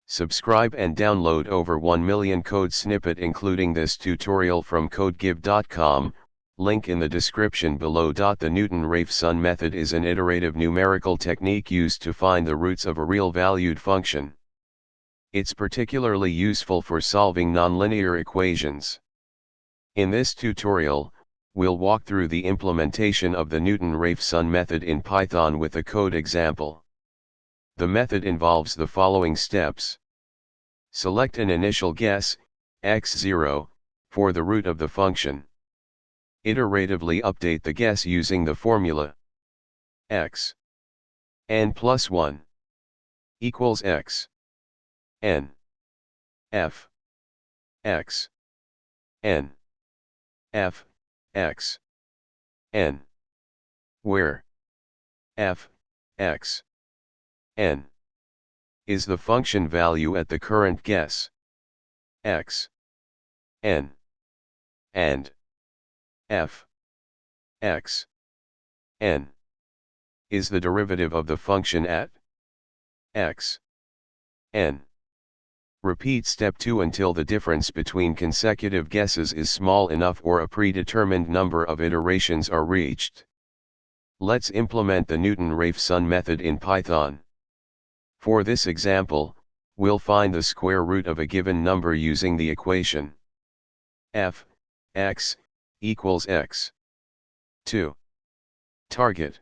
Subscribe and download over 1 million code snippet including this tutorial from codegive.com, link in the description below. The Newton-Raphson method is an iterative numerical technique used to find the roots of a real-valued function. It's particularly useful for solving nonlinear equations. In this tutorial, we'll walk through the implementation of the Newton-Raphson method in Python with a code example. The method involves the following steps. Select an initial guess, x0, for the root of the function. Iteratively update the guess using the formula x n plus 1 equals x n f x n f x n, where f x n is the function value at the current guess, x n and f x n is the derivative of the function at x n. Repeat step 2 until the difference between consecutive guesses is small enough or a predetermined number of iterations are reached. Let's implement the Newton-Raphson method in Python. For this example, we'll find the square root of a given number using the equation f x equals x. 2. Target.